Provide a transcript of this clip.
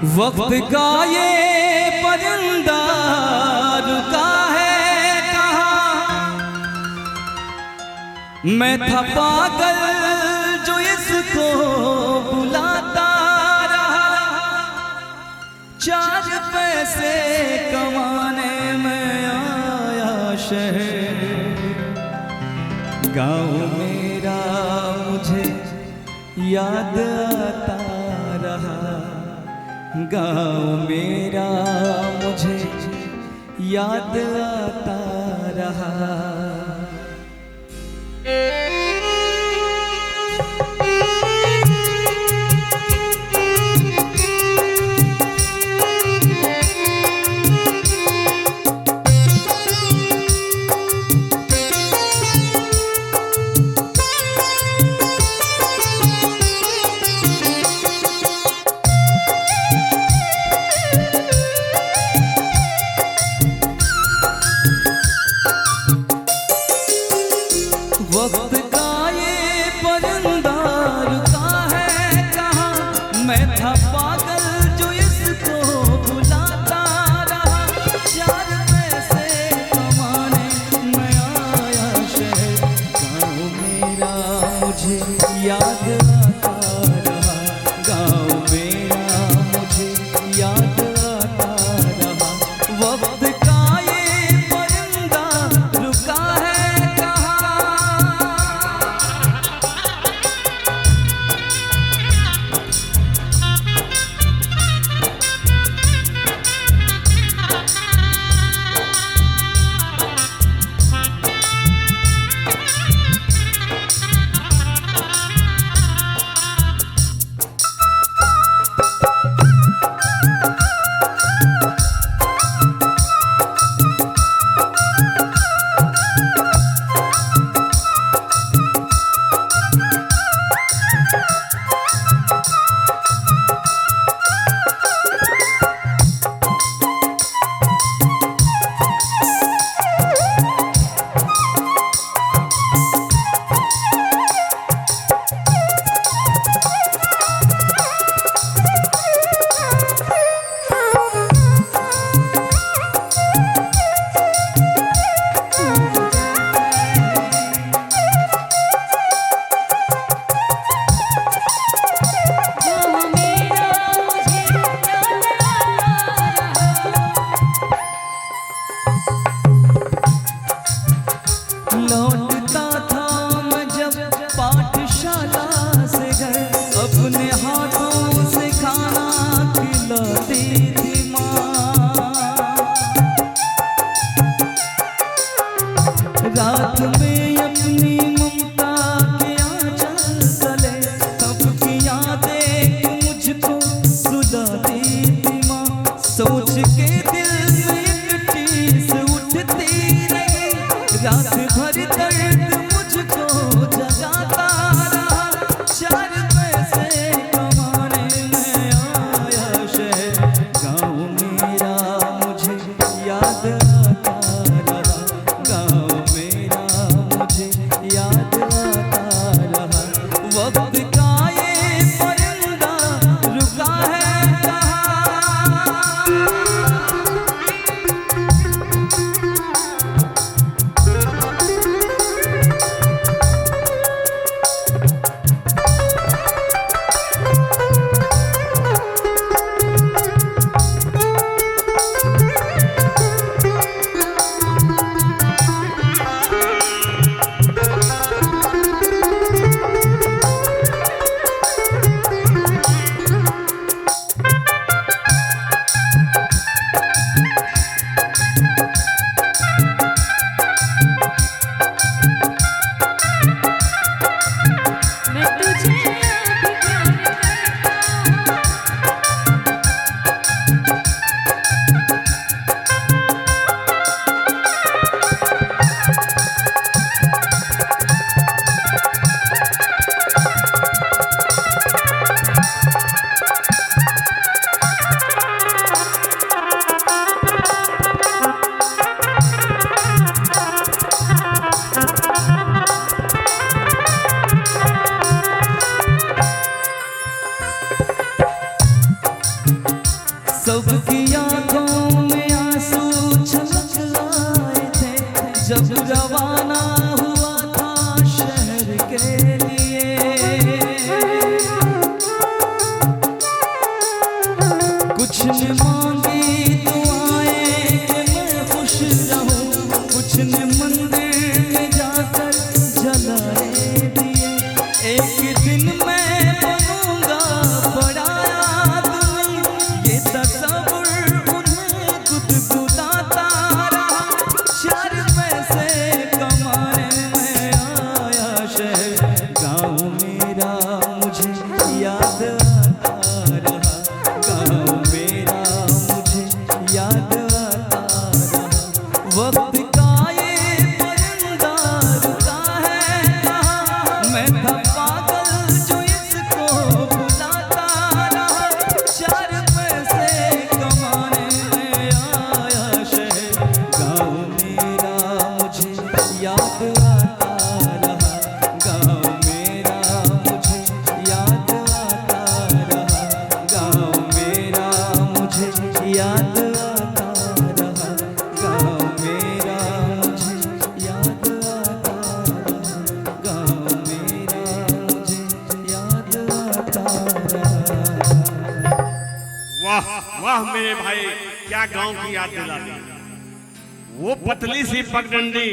वक्त का ये परिंदा रुका है कहाँ, मैं था पागल जो इसको बुलाता रहा। चार पैसे कमाने में आया शहर, गाँव मेरा मुझे याद आता रहा। गाँव मेरा मुझे याद आता रहा। वक्त का ये परिंदा रुका है कहाँ, मैं था पागल जो इसको बुलाता रहा। चार पैसे कमाने मैं आया शहर, गाँव मेरा मुझे याद आता रहा। गाँव मेरा मुझे याद आता रहा। वक्त का ये परिंदा रुका है। सबकी आंखों में आंसू छलक आए थे जब रवाना हुआ था शहर के लिए। कुछ ने मांगी दुआएं कि मैं खुश रहूं, कुछ ने मंदिर में जाकर जलाए दिए। एक दिन मैं बनूंगा बड़ा आदमी, ये तस्वीर उन्हें गुदगुदाता रहा। 4 पैसे कमाने में आया शहर, गाँव मेरा मुझे याद आता रहा। गाँव मेरा मुझे याद आता रहा। वक्त का ये परिंदा रुका है कहाँ, मैं था पागल जो इसको बुलाता रहा। 4 पैसे कमाने में आया शहर, गाँव मेरा मुझे याद आता रहा। गाँव मेरा मुझे याद आता रहा। गाँव मेरा मुझे याद आता रहा। गाँव मेरा मुझे याद आता रहा। गाँव मेरा मुझे याद आता रहा। वाह वाह मेरे भाई, क्या गांव की याद दिला दी। वो पतली सी पगडंडी